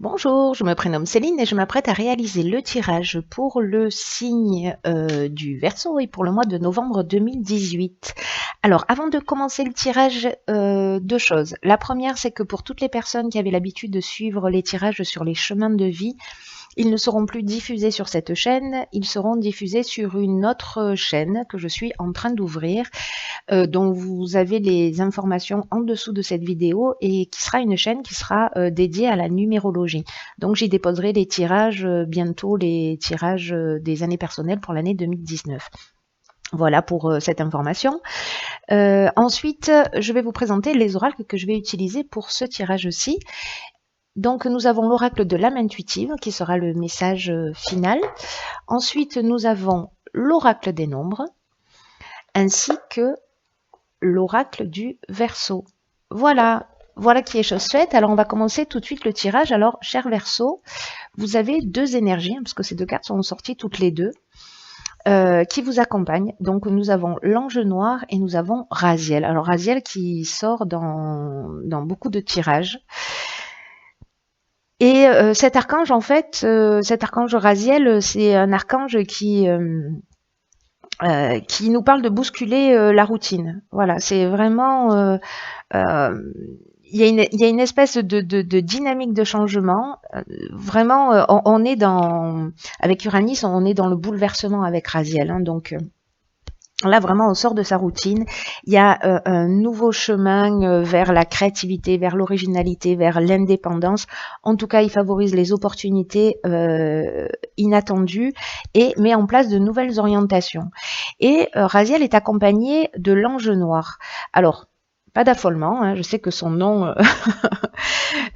Bonjour, je me prénomme Céline et je m'apprête à réaliser le tirage pour le signe du Verseau et pour le mois de novembre 2018. Alors, avant de commencer le tirage, deux choses. La première, c'est que pour toutes les personnes qui avaient l'habitude de suivre les tirages sur les chemins de vie, ils ne seront plus diffusés sur cette chaîne, ils seront diffusés sur une autre chaîne que je suis en train d'ouvrir, dont vous avez les informations en dessous de cette vidéo et qui sera une chaîne qui sera dédiée à la numérologie. Donc j'y déposerai les tirages bientôt, les tirages des années personnelles pour l'année 2019. Voilà pour cette information. Ensuite, je vais vous présenter les oracles que je vais utiliser pour ce tirage-ci. Donc nous avons l'oracle de l'âme intuitive qui sera le message final. Ensuite, nous avons l'oracle des nombres ainsi que l'oracle du Verseau. Voilà qui est chose faite. Alors on va commencer tout de suite le tirage. Alors cher Verseau, vous avez deux énergies, parce que ces deux cartes sont sorties toutes les deux, qui vous accompagnent. Donc nous avons l'ange noir et nous avons Raziel. Alors Raziel qui sort dans beaucoup de tirages. Et cet archange, en fait, cet archange Raziel, c'est un archange qui nous parle de bousculer la routine. Voilà, c'est vraiment... il y a une espèce de dynamique de changement. Vraiment, on est dans... Avec Uranus, on est dans le bouleversement avec Raziel. Hein, donc... Là, vraiment, on sort de sa routine. Il y a un nouveau chemin vers la créativité, vers l'originalité, vers l'indépendance. En tout cas, il favorise les opportunités inattendues et met en place de nouvelles orientations. Et Raziel est accompagné de l'ange noir. Alors, pas d'affolement, hein, je sais que son nom,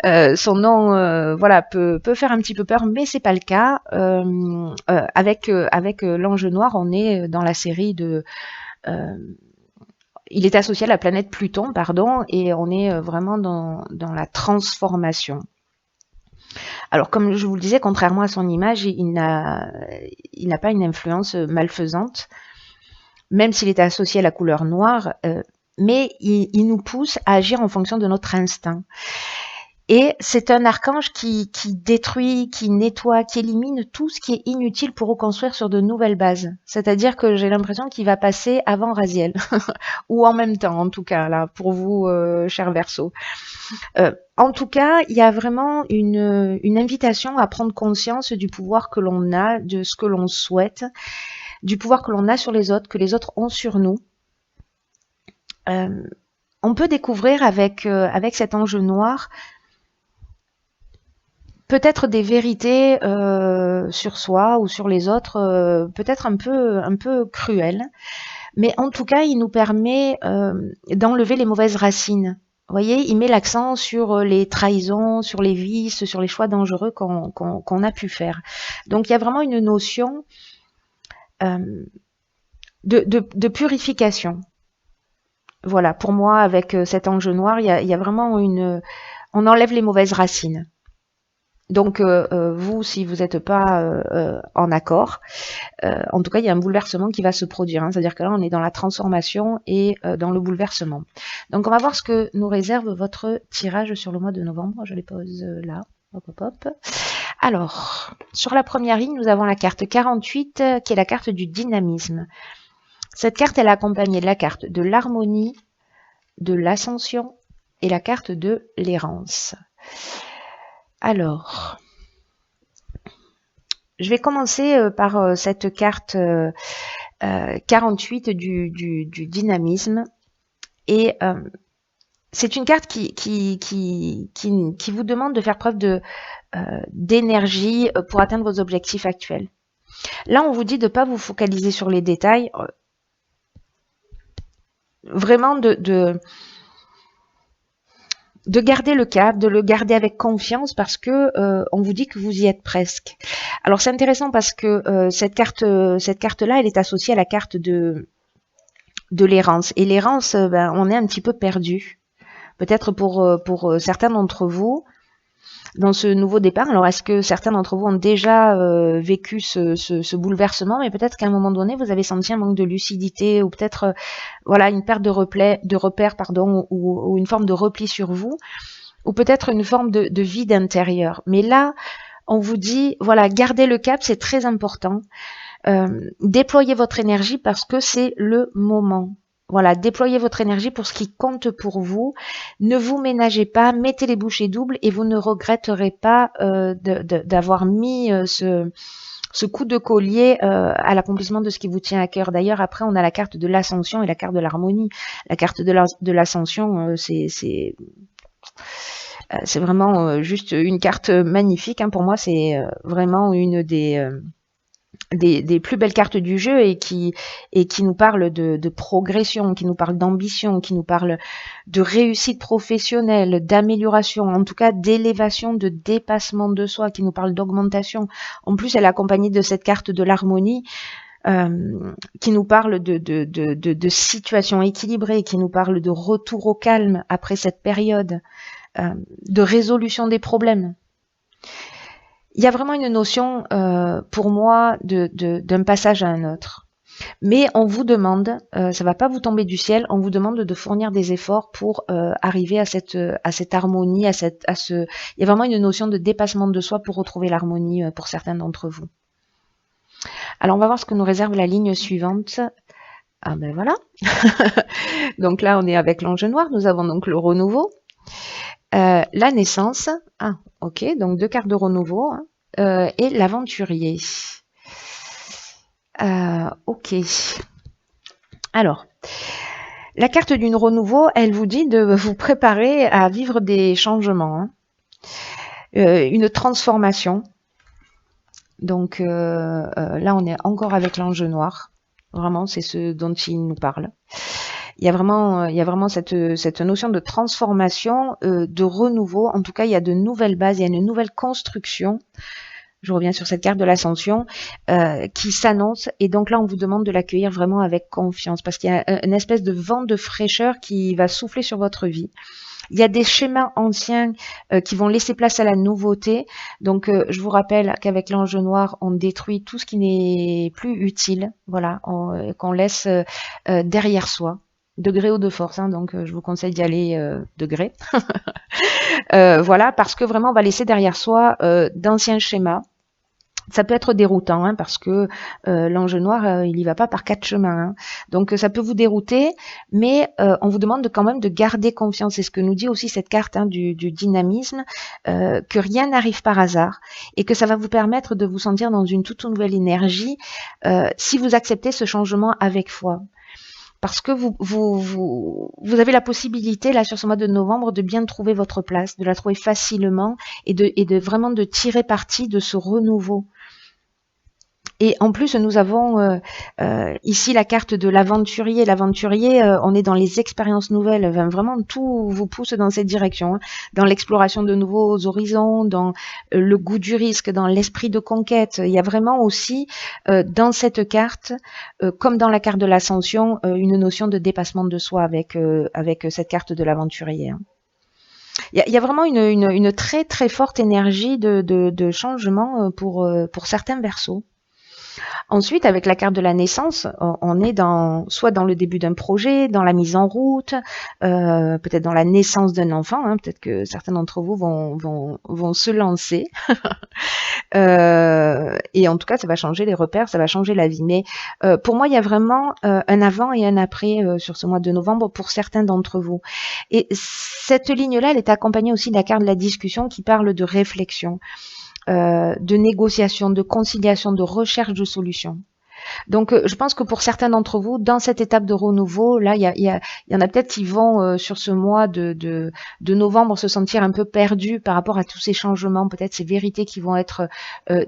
voilà, peut faire un petit peu peur, mais c'est pas le cas. Avec l'ange noir, on est dans la série de... il est associé à la planète Pluton, pardon, et on est vraiment dans la transformation. Alors, comme je vous le disais, contrairement à son image, il n'a pas une influence malfaisante, même s'il est associé à la couleur noire, mais il nous pousse à agir en fonction de notre instinct. Et c'est un archange qui détruit, qui nettoie, qui élimine tout ce qui est inutile pour reconstruire sur de nouvelles bases. C'est-à-dire que j'ai l'impression qu'il va passer avant Raziel, ou en même temps, en tout cas, là, pour vous, cher Verseau. En tout cas, il y a vraiment une invitation à prendre conscience du pouvoir que l'on a, de ce que l'on souhaite, du pouvoir que l'on a sur les autres, que les autres ont sur nous. On peut découvrir avec cet ange noir peut-être des vérités sur soi ou sur les autres, peut-être un peu cruelles, mais en tout cas, il nous permet d'enlever les mauvaises racines. Vous voyez, il met l'accent sur les trahisons, sur les vices, sur les choix dangereux qu'on a pu faire. Donc, il y a vraiment une notion de purification. Voilà, pour moi, avec cet ange noir, il y a vraiment on enlève les mauvaises racines. Donc, vous, si vous n'êtes pas en accord, en tout cas, il y a un bouleversement qui va se produire. Hein, c'est-à-dire que là, on est dans la transformation et dans le bouleversement. Donc, on va voir ce que nous réserve votre tirage sur le mois de novembre. Je les pose là. Hop, hop, hop. Alors, sur la première ligne, nous avons la carte 48, qui est la carte du dynamisme. Cette carte, elle est accompagnée de la carte de l'harmonie, de l'ascension et la carte de l'errance. Alors, je vais commencer par cette carte 48 du dynamisme. Et c'est une carte qui vous demande de faire preuve d'énergie pour atteindre vos objectifs actuels. Là, on vous dit de ne pas vous focaliser sur les détails. Vraiment de garder le cap, de le garder avec confiance parce que on vous dit que vous y êtes presque. Alors c'est intéressant parce que cette carte-là, elle est associée à la carte de l'errance. Et l'errance, on est un petit peu perdu. Peut-être pour certains d'entre vous dans ce nouveau départ. Alors est-ce que certains d'entre vous ont déjà vécu ce bouleversement, mais peut-être qu'à un moment donné, vous avez senti un manque de lucidité ou peut-être voilà une perte de repères, pardon, ou une forme de repli sur vous, ou peut-être une forme de vide intérieur. Mais là, on vous dit, voilà, gardez le cap, c'est très important. Déployez votre énergie parce que c'est le moment. Voilà, déployez votre énergie pour ce qui compte pour vous. Ne vous ménagez pas, mettez les bouchées doubles et vous ne regretterez pas d'avoir mis ce coup de collier à l'accomplissement de ce qui vous tient à cœur. D'ailleurs, après, on a la carte de l'ascension et la carte de l'harmonie. La carte de l'ascension, c'est vraiment juste une carte magnifique. Hein. Pour moi, c'est vraiment une des plus belles cartes du jeu et qui nous parle de progression, qui nous parle d'ambition, qui nous parle de réussite professionnelle, d'amélioration, en tout cas d'élévation, de dépassement de soi, qui nous parle d'augmentation. En plus, elle est accompagnée de cette carte de l'harmonie qui nous parle de situation équilibrée, qui nous parle de retour au calme après cette période, de résolution des problèmes. Il y a vraiment une notion, pour moi, d'un passage à un autre. Mais on vous demande, ça va pas vous tomber du ciel, on vous demande de fournir des efforts pour arriver à cette harmonie, il y a vraiment une notion de dépassement de soi pour retrouver l'harmonie pour certains d'entre vous. Alors on va voir ce que nous réserve la ligne suivante. Ah ben voilà. Donc là on est avec l'ange noir, nous avons donc le renouveau. La naissance, ah ok, donc 2 cartes de renouveau, hein, et l'aventurier. Ok. Alors, la carte du renouveau, elle vous dit de vous préparer à vivre des changements, hein. Une transformation. Donc là, on est encore avec l'ange noir. Vraiment, c'est ce dont il nous parle. Il y a vraiment cette notion de transformation, de renouveau. En tout cas, il y a de nouvelles bases, il y a une nouvelle construction. Je reviens sur cette carte de l'ascension qui s'annonce. Et donc là, on vous demande de l'accueillir vraiment avec confiance parce qu'il y a une espèce de vent de fraîcheur qui va souffler sur votre vie. Il y a des schémas anciens qui vont laisser place à la nouveauté. Donc, je vous rappelle qu'avec l'ange noir, on détruit tout ce qui n'est plus utile, voilà, qu'on laisse derrière soi, de gré ou de force. Hein, donc, je vous conseille d'y aller de gré. Voilà, parce que vraiment, on va laisser derrière soi d'anciens schémas. Ça peut être déroutant hein, parce que l'ange noir, il y va pas par 4 chemins. Hein. Donc ça peut vous dérouter, mais on vous demande quand même de garder confiance. C'est ce que nous dit aussi cette carte hein, du dynamisme, que rien n'arrive par hasard et que ça va vous permettre de vous sentir dans une toute nouvelle énergie si vous acceptez ce changement avec foi. Parce que vous avez la possibilité, là, sur ce mois de novembre, de bien trouver votre place, de la trouver facilement et de vraiment de tirer parti de ce renouveau. Et en plus, nous avons ici la carte de l'aventurier. L'aventurier, on est dans les expériences nouvelles. Vraiment, tout vous pousse dans cette direction. Hein. Dans l'exploration de nouveaux horizons, dans le goût du risque, dans l'esprit de conquête. Il y a vraiment aussi, dans cette carte, comme dans la carte de l'ascension, une notion de dépassement de soi avec cette carte de l'aventurier. Hein. Il y a vraiment une très très forte énergie de changement pour certains versos. Ensuite, avec la carte de la naissance, on est soit dans le début d'un projet, dans la mise en route, peut-être dans la naissance d'un enfant. Hein, peut-être que certains d'entre vous vont se lancer. Et en tout cas, ça va changer les repères, ça va changer la vie. Mais pour moi, il y a vraiment un avant et un après sur ce mois de novembre pour certains d'entre vous. Et cette ligne-là, elle est accompagnée aussi de la carte de la discussion qui parle de réflexion. De négociation, de conciliation, de recherche de solutions. Donc, je pense que pour certains d'entre vous, dans cette étape de renouveau, là, il y en a peut-être qui vont sur ce mois de novembre se sentir un peu perdus par rapport à tous ces changements, peut-être ces vérités qui vont être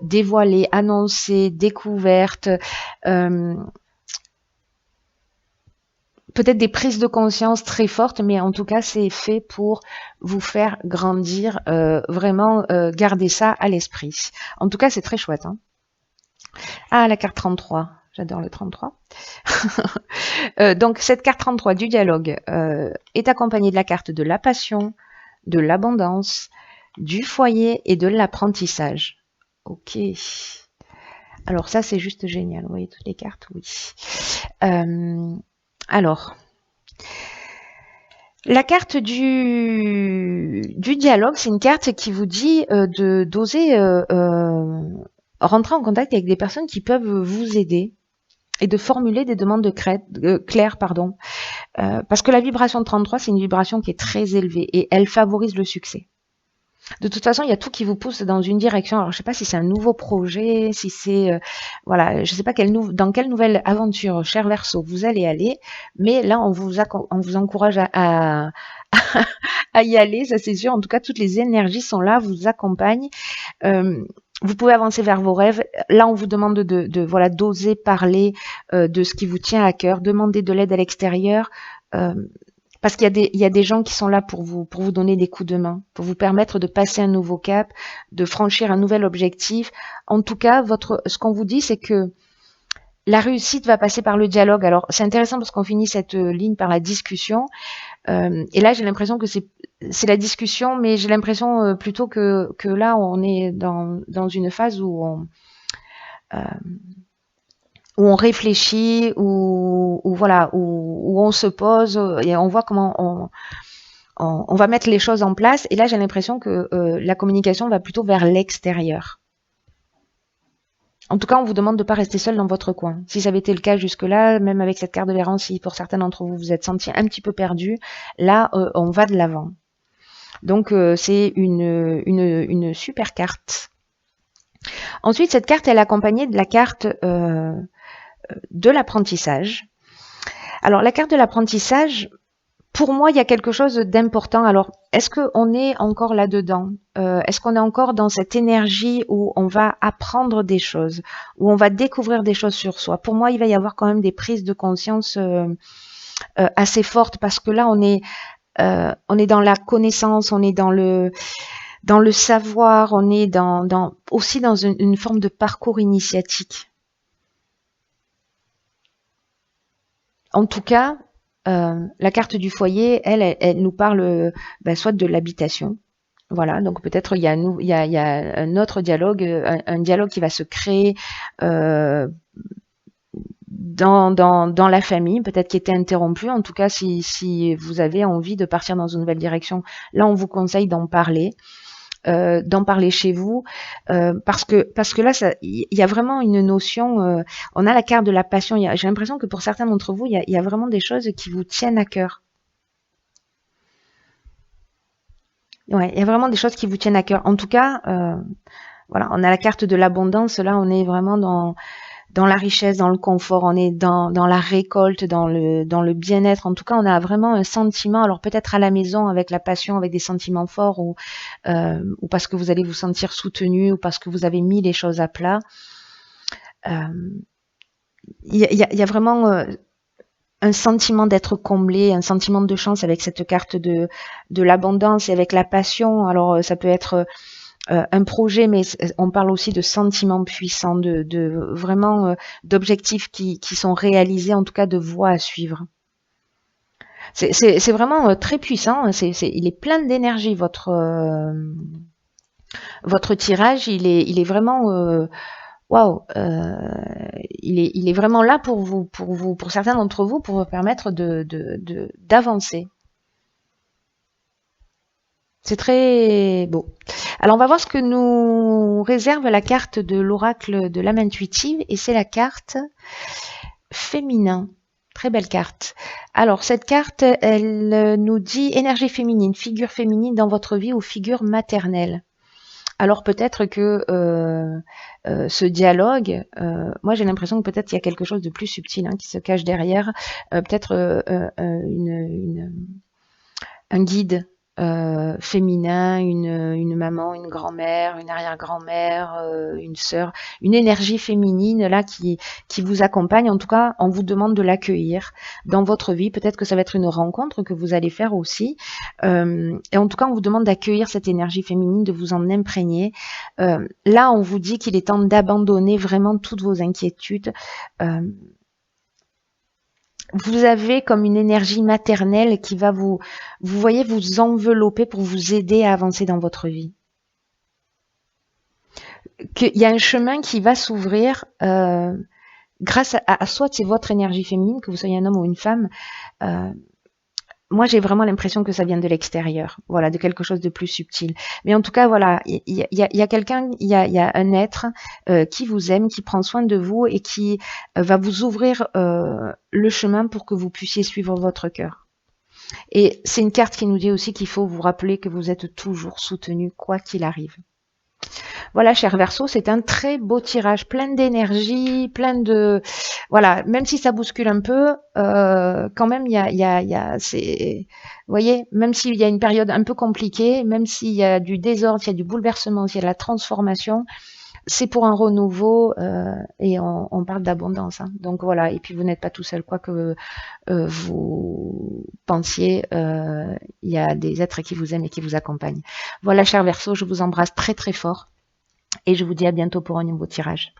dévoilées, annoncées, découvertes. Peut-être des prises de conscience très fortes, mais en tout cas, c'est fait pour vous faire grandir, vraiment garder ça à l'esprit. En tout cas, c'est très chouette. Hein. Ah, la carte 33. J'adore le 33. Donc, cette carte 33 du dialogue est accompagnée de la carte de la passion, de l'abondance, du foyer et de l'apprentissage. Ok. Alors ça, c'est juste génial. Vous voyez toutes les cartes, oui. Alors, La carte du dialogue, c'est une carte qui vous dit d'oser rentrer en contact avec des personnes qui peuvent vous aider et de formuler des demandes claires, pardon. Parce que la vibration de 33, c'est une vibration qui est très élevée et elle favorise le succès. De toute façon, il y a tout qui vous pousse dans une direction. Alors, je sais pas si c'est un nouveau projet, si c'est voilà, je sais pas dans quelle nouvelle aventure, cher Verseau, vous allez aller, mais là, on vous encourage à y aller, ça c'est sûr. En tout cas, toutes les énergies sont là, vous accompagnent. Euh, vous pouvez avancer vers vos rêves. Là, on vous demande voilà, d'oser parler de ce qui vous tient à cœur, demander de l'aide à l'extérieur. Euh, parce il y a des gens qui sont là pour vous donner des coups de main, pour vous permettre de passer un nouveau cap, de franchir un nouvel objectif. En tout cas, ce qu'on vous dit, c'est que la réussite va passer par le dialogue. Alors, c'est intéressant parce qu'on finit cette ligne par la discussion. Et là, j'ai l'impression que c'est la discussion, mais j'ai l'impression plutôt que là, on est dans une phase euh, où on réfléchit, où voilà, où on se pose et on voit comment on va mettre les choses en place. Et là, j'ai l'impression que la communication va plutôt vers l'extérieur. En tout cas, on vous demande de ne pas rester seul dans votre coin. Si ça avait été le cas jusque-là, même avec cette carte de l'errance, si pour certains d'entre vous vous êtes senti un petit peu perdu, là, on va de l'avant. Donc, c'est une super carte. Ensuite, cette carte, elle est accompagnée de la carte de l'apprentissage. Alors, la carte de l'apprentissage, pour moi, il y a quelque chose d'important. Alors, est-ce qu'on est encore là-dedans? Est-ce qu'on est encore dans cette énergie où on va apprendre des choses, où on va découvrir des choses sur soi? Pour moi, il va y avoir quand même des prises de conscience assez fortes parce que là, on est dans la connaissance, on est dans le savoir, on est aussi dans une forme de parcours initiatique. En tout cas, la carte du foyer, elle nous parle soit de l'habitation. Voilà, donc peut-être il y a un autre dialogue, un dialogue qui va se créer dans la famille, peut-être qui était interrompu. En tout cas, si vous avez envie de partir dans une nouvelle direction, là, on vous conseille d'en parler chez vous, parce que là, il y a vraiment une notion. On a la carte de la passion. J'ai l'impression que pour certains d'entre vous, il y a vraiment des choses qui vous tiennent à cœur. Ouais, il y a vraiment des choses qui vous tiennent à cœur. En tout cas, voilà, on a la carte de l'abondance. Là, on est vraiment dans la richesse, dans le confort, on est dans la récolte, dans le bien-être. En tout cas, on a vraiment un sentiment, alors peut-être à la maison avec la passion, avec des sentiments forts, ou parce que vous allez vous sentir soutenu, ou parce que vous avez mis les choses à plat. Il y a vraiment un sentiment d'être comblé, un sentiment de chance avec cette carte de l'abondance et avec la passion. Alors ça peut être un projet, mais on parle aussi de sentiments puissants, de vraiment d'objectifs qui sont réalisés, en tout cas de voies à suivre. C'est vraiment très puissant. Il est plein d'énergie votre tirage. Il est vraiment waouh. Il est vraiment là pour certains d'entre vous, pour vous permettre d'avancer. C'est très beau. Alors, on va voir ce que nous réserve la carte de l'oracle de l'âme intuitive, et c'est la carte féminin. Très belle carte. Alors, cette carte, elle nous dit énergie féminine, figure féminine dans votre vie ou figure maternelle. Alors peut-être que ce dialogue, moi j'ai l'impression que peut-être il y a quelque chose de plus subtil qui se cache derrière, peut-être un guide féminin, une maman, une grand-mère, une arrière-grand-mère, une sœur, une énergie féminine là qui vous accompagne. En tout cas, on vous demande de l'accueillir dans votre vie. Peut-être que ça va être une rencontre que vous allez faire aussi. Et en tout cas, on vous demande d'accueillir cette énergie féminine, de vous en imprégner. Là, on vous dit qu'il est temps d'abandonner vraiment toutes vos inquiétudes. Vous avez comme une énergie maternelle qui va vous voyez, vous envelopper pour vous aider à avancer dans votre vie. Qu'il y a un chemin qui va s'ouvrir grâce à soit c'est votre énergie féminine, que vous soyez un homme ou une femme, moi, j'ai vraiment l'impression que ça vient de l'extérieur, voilà, de quelque chose de plus subtil. Mais en tout cas, voilà, il y a quelqu'un, il y a un être qui vous aime, qui prend soin de vous et qui va vous ouvrir le chemin pour que vous puissiez suivre votre cœur. Et c'est une carte qui nous dit aussi qu'il faut vous rappeler que vous êtes toujours soutenu, quoi qu'il arrive. Voilà, cher Verseau, c'est un très beau tirage, plein d'énergie, plein de... Voilà, même si ça bouscule un peu, quand même, vous voyez, même s'il y a une période un peu compliquée, même s'il y a du désordre, s'il y a du bouleversement, s'il y a de la transformation, c'est pour un renouveau et on parle d'abondance. Hein. Donc voilà, et puis vous n'êtes pas tout seul, quoi que vous pensiez, il y a des êtres qui vous aiment et qui vous accompagnent. Voilà, cher Verseau, je vous embrasse très très fort et je vous dis à bientôt pour un nouveau tirage.